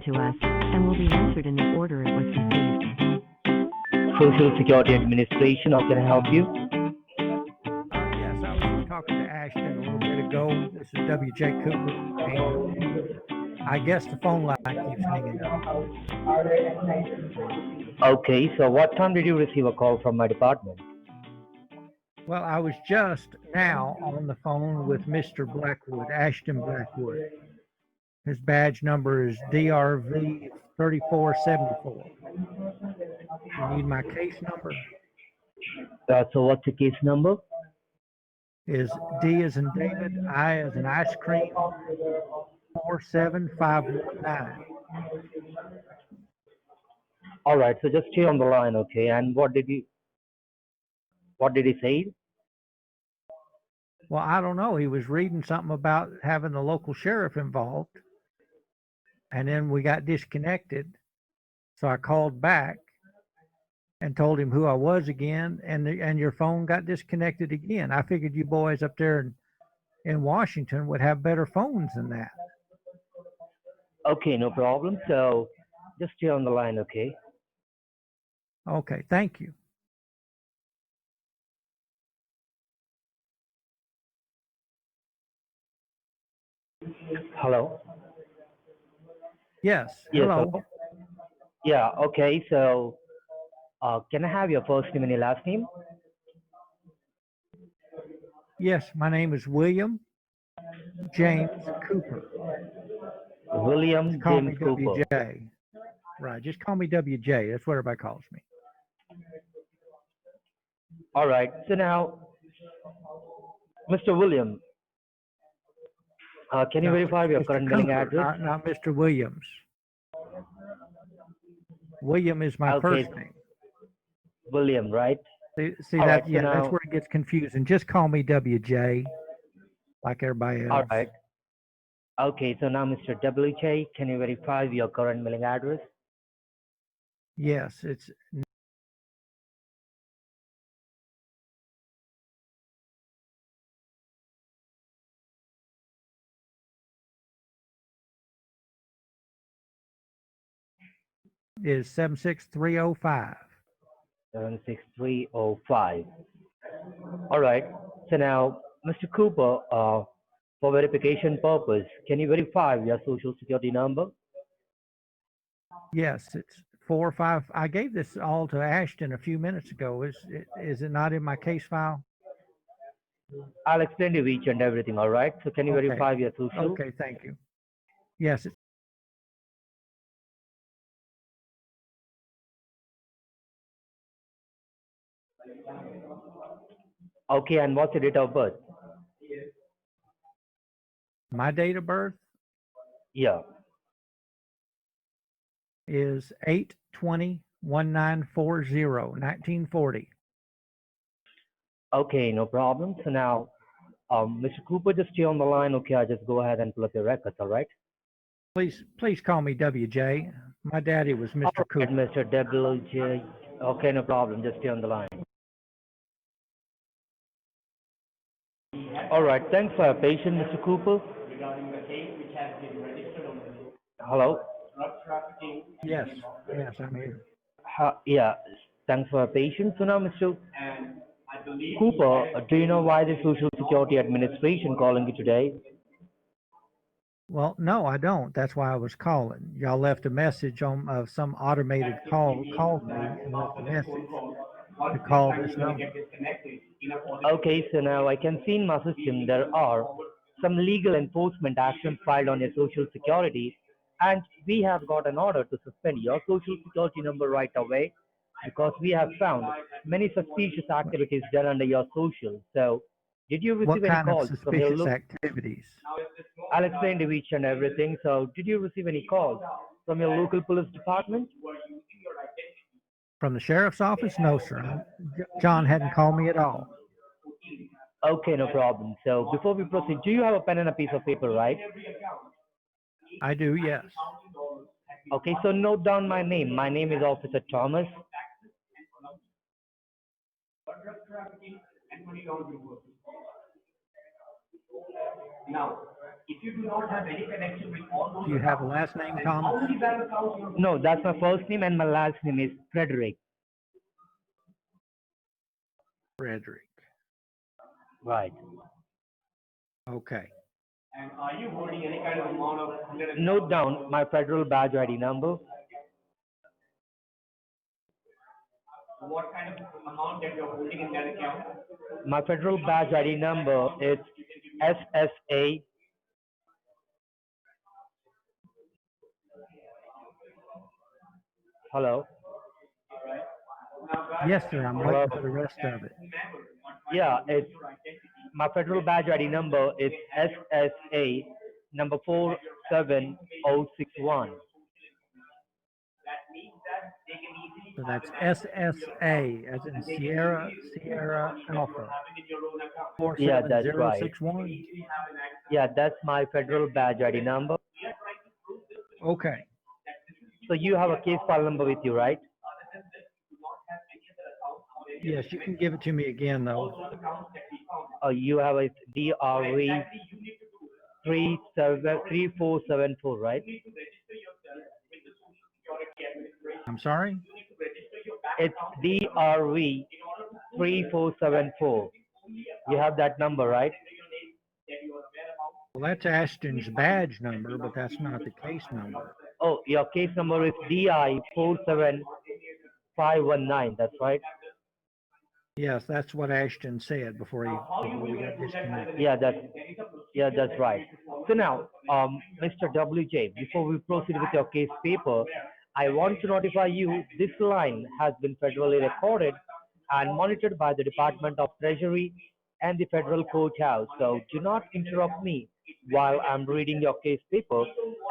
to us and will be answered in the order it was received. Social Security Administration, how can I help you? Yes, I was just talking to Ashton a little bit ago. This is W.J. Cooper. And I guess the phone line keeps hanging up. Okay, so what time did you receive a call from my department? Well, I was just now on the phone with Mr. Blackwood, Ashton Blackwood. His badge number is DRV 3474. You need my case number? So what's the case number? Is D as in David, I as in ice cream, 47519. All right, so just stay on the line, okay? And what did he say? Well, I don't know. He was reading something about having the local sheriff involved, and then we got disconnected. So I called back and told him who I was again, and your phone got disconnected again. I figured you boys up there in Washington would have better phones than that. Okay, no problem. So just stay on the line, okay? Okay, thank you. Hello? Yes, Yes, hello. Yeah, okay, so can I have your first name and your last name? Yes, my name is William James Cooper. William Call James me Cooper. WJ. Right, just call me WJ. That's what everybody calls me. All right, so now, Mr. William, can you verify your Mr. current Cooper, mailing address? not Mr. Williams. William is my Okay, first name. William, right? See All that? right, so Yeah, that's now, where it gets confusing. Just call me WJ, like everybody all else. right. Okay, so now, Mr. WJ, can you verify your current mailing address? Yes, it's is 76305. 76305. All right. So now, Mr. Cooper, for verification purpose, can you verify your social security number? Yes, it's 45. I gave this all to Ashton a few minutes ago. Is it not in my case file? I'll explain to you each and everything, all right? So can you Okay. verify your social? Okay, thank you. Yes, it's Okay, and what's your date of birth? my date of birth Yeah. is 8/20/1940, 1940. Okay, no problem. So now, Mr. Cooper, just stay on the line. Okay, I'll just go ahead and pull up your records, all right? Please call me WJ. My daddy was Mr. All right, Cooper. Mr. WJ. Okay, no problem. Just stay on the line. All right, thanks for your patience, Mr. Cooper. Hello? Yes, I'm here. Yeah, thanks for your patience. So now, Mr. Cooper, do you know why the Social Security Administration calling you today? Well, no, I don't. That's why I was calling. Y'all left a message on some automated called me and left a message to call this number. Okay, so now I can see in my system there are some legal enforcement actions filed on your Social Security, and we have got an order to suspend your Social Security number right away because we have found many suspicious activities done under your social. So, did you What receive any kind of calls from your suspicious local? activities? I'll explain to each and everything. So, did you receive any calls from your local police department? From the sheriff's office? No, sir. John hadn't called me at all. Okay, no problem. So, before we proceed, do you have a pen and a piece of paper, right? I do, yes. Okay, so note down my name. My name is Officer Thomas. Do you have a last name, Thomas? No, that's my first name and my last name is Frederick. Frederick. Right. Okay. Note down my federal badge ID number. My federal badge ID number is SSA. Hello. Yes, sir. I'm Hello. waiting for the rest of it. Yeah, it's my federal badge ID number is SSA number 47061. So that's SSA, as in Sierra, Sierra Alpha, Yeah, that's right. 47061. Yeah, that's my federal badge ID number. Okay. So you have a case file number with you, right? Yes, you can give it to me again, though. You have a DRV 3474, right? I'm sorry? It's DRV 3474. You have that number, right? Well, that's Ashton's badge number, but that's not the case number. Oh, your case number is DI 47519. That's right. Yes, that's what Ashton said before we got disconnected. That's right. So now, Mr. WJ, before we proceed with your case paper, I want to notify you this line has been federally recorded and monitored by the Department of Treasury and the Federal Courthouse. So do not interrupt me while I'm reading your case paper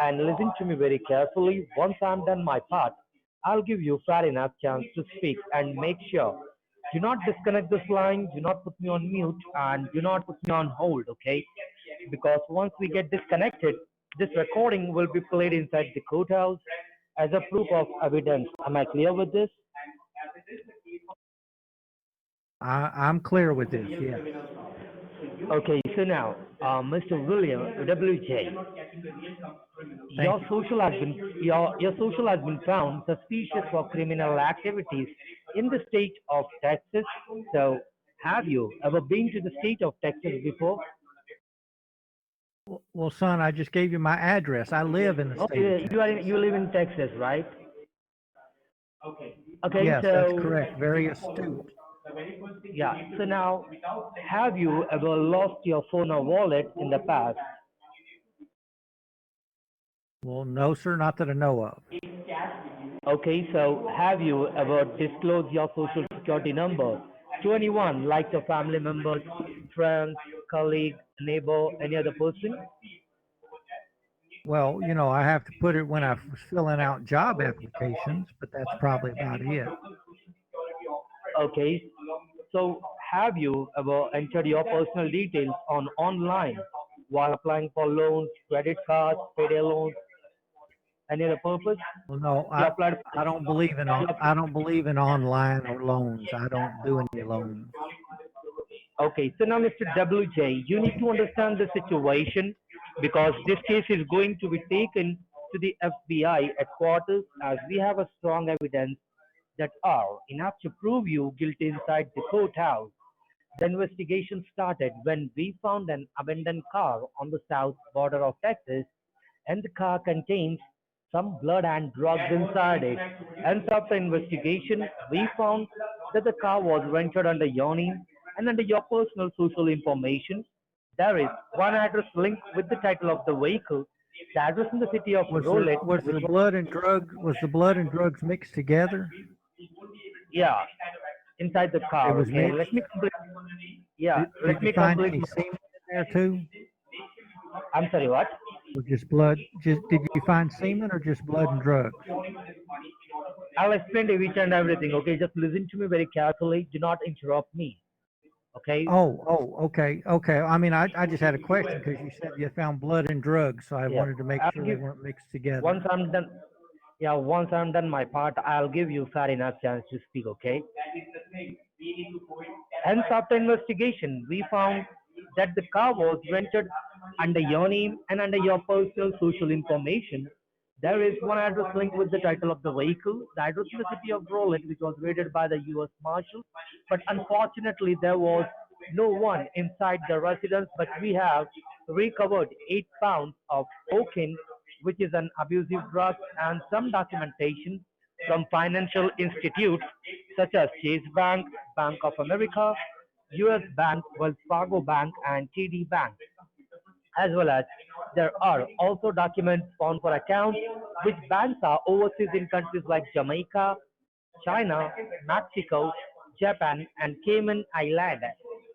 and listen to me very carefully. Once I'm done my part, I'll give you fair enough chance to speak and make sure. Do not disconnect this line, do not put me on mute, and do not put me on hold, okay? Because once we get disconnected, this recording will be played inside the courthouse as a proof of evidence. Am I clear with this? I'm clear with this, yes. Okay, so now, Mr. William WJ, Thank your you. your social has been found suspicious for criminal activities in the state of Texas. So, have you ever been to the state of Texas before? Well, son, I just gave you my address. I live in the Oh, state of Texas. you live in Texas, right? Okay, Yes, that's so correct. Very astute. yeah. So now, have you ever lost your phone or wallet in the past? Well, no, sir, not that I know of. Okay, so have you ever disclosed your social security number to anyone, like your family members, friends, colleague, neighbor, any other person? Well, I have to put it when I was filling out job applications, but that's probably about it. Okay, so have you ever entered your personal details on online while applying for loans, credit cards, payday loans, any other purpose? Well, no, You applied. I don't believe in I don't believe in online or loans. I don't do any loans. Okay, so now Mr. WJ, you need to understand the situation because this case is going to be taken to the FBI headquarters as we have a strong evidence that are enough to prove you guilty inside the courthouse. The investigation started when we found an abandoned car on the south border of Texas, and the car contains some blood and drugs inside it. And after investigation, we found that the car was rented under your name and under your personal social information. There is one address linked with the title of the vehicle. The address in the city of Rolette, Was which the was, blood and drugs mixed together? yeah, inside the It car. was Okay, mixed. Yeah, Did let you me find complete. any semen in there too? I'm sorry, what? Or just blood? Just did you find semen or just blood and drugs? I'll explain to you each and everything. Okay, just listen to me very carefully. Do not interrupt me. Okay. Okay. I mean, I just had a question because you said you found blood and drugs, so I Yeah. wanted to make I'll sure they give weren't mixed together. once I'm done. Yeah, once I'm done my part, I'll give you fair enough chance to speak. Okay. Hence, after investigation, we found that the car was rented Under your name and under your personal social information, there is one address linked with the title of the vehicle. The address in the city of Rowland, which was raided by the U.S. Marshals, but unfortunately there was no one inside the residence. But we have recovered 8 pounds of cocaine, which is an abusive drug, and some documentation from financial institutes such as Chase Bank, Bank of America, U.S. Bank, Wells Fargo Bank, and TD Bank, as well as there are also documents found for accounts which banks are overseas in countries like Jamaica, China, Mexico, Japan, and Cayman Island.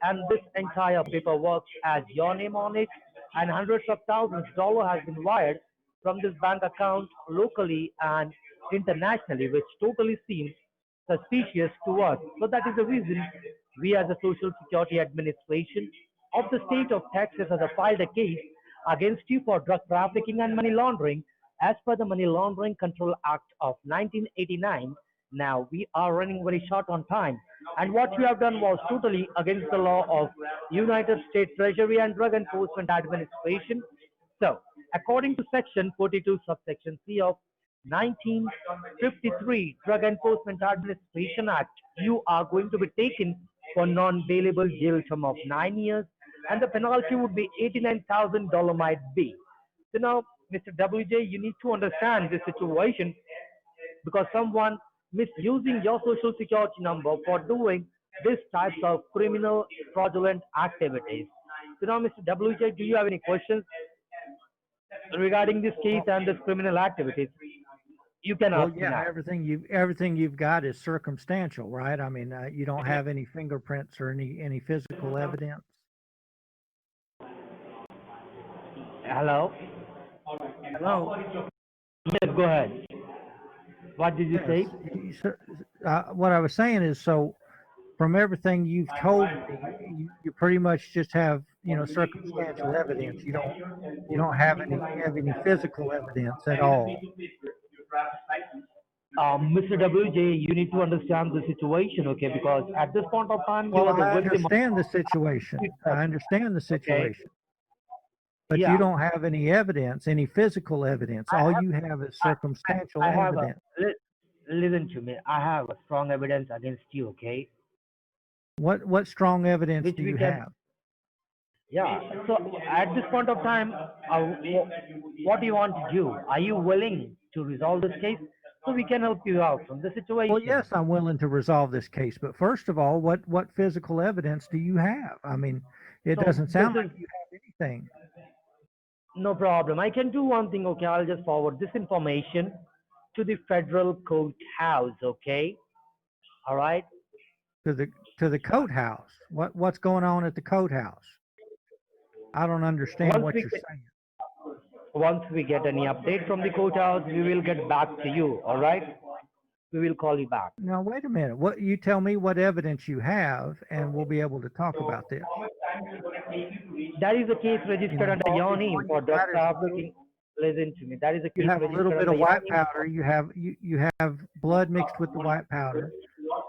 And this entire paperwork has your name on it, and hundreds of thousands of dollars has been wired from this bank account locally and internationally, which totally seems suspicious to us. So that is the reason we as a Social Security Administration of the state of Texas has filed a case against you for drug trafficking and money laundering as per the Money Laundering Control Act of 1989. Now we are running very short on time, and what you have done was totally against the law of United States Treasury and Drug Enforcement Administration. So, according to Section 42, subsection C of 1953 Drug Enforcement Administration Act, you are going to be taken for non-bailable jail term of 9 years, and the penalty would be $89,000 might be. So now, Mr. WJ, you need to understand this situation because someone misusing your social security number for doing these types of criminal fraudulent activities. So now, Mr. WJ, do you have any questions regarding this case and this criminal activities? You can Well, ask me yeah, now. everything you've got is circumstantial, right? I mean, you don't have any fingerprints or any physical evidence. Hello? Hello. Yes, go ahead. What did you say? What I was saying is, so from everything you've told me, you pretty much just have, circumstantial evidence. You don't have any physical evidence at all. Mr. WJ, you need to understand the situation, okay? Because at this point of time, you Well, are the I victim. understand the situation. I understand the Okay. situation. But Yeah. you don't have any evidence, any physical evidence. All you have is circumstantial I have evidence. listen to me. I have a strong evidence against you, okay? What strong evidence Which do we you can, have? yeah. So at this point of time, what do you want to do? Are you willing to resolve this case so we can help you out from the situation? Well, yes, I'm willing to resolve this case, but first of all, what physical evidence do you have? I mean, it So doesn't sound this like is you have anything. no problem. I can do one thing, okay? I'll just forward this information to the federal courthouse, okay? All right. To the coat house. What's going on at the coat house? I don't understand Once what we you're get, saying. once we get any update from the courthouse, we will get back to you. All right. We will call you back. Now, wait a minute. What you tell me what evidence you have, and we'll be able to talk about this. That is a case registered under All, your all name you've for drug got is a little. trafficking. Listen to me. That is a You case have a little registered bit under of your white name. powder. You have blood mixed with the white powder.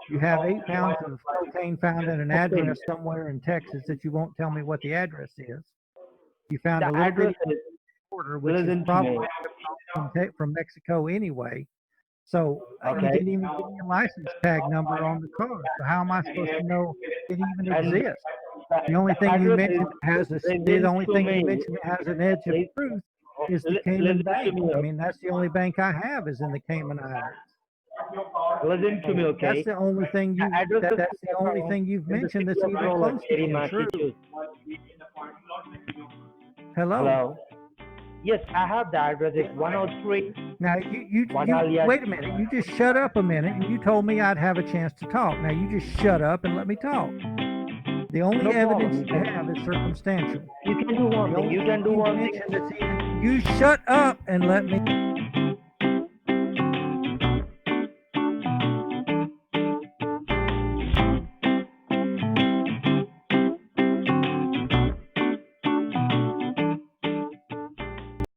You have 8 pounds of cocaine found at an Okay. address somewhere in Texas that you won't tell me what the address is. You found The a little address bitty is, border, which is listen to probably me. from Mexico anyway. So you Okay. didn't even give me a license tag number on the car. So how am I supposed to know it even And exists? The only the thing you address is, mentioned the listen only to thing you me. mentioned that has an edge of Lis- truth is the Cayman Listen to Bank. me. I mean, that's the only bank I have is in the Cayman Islands. Listen to me, So that's okay? the only thing The address is that's the only thing you've in the mentioned city that's of even Rolla, close to City, being true. Massachusetts. Hello. Hello. Yes, I have the address. It's 103 Now you Wanalia. wait a minute. You just shut up a minute and you told me I'd have a chance to talk. Now you just shut up and let me talk. The only No evidence problem. you have is circumstantial. You can do one The thing. only You can thing do you one thing. mentioned that's even you shut up and let me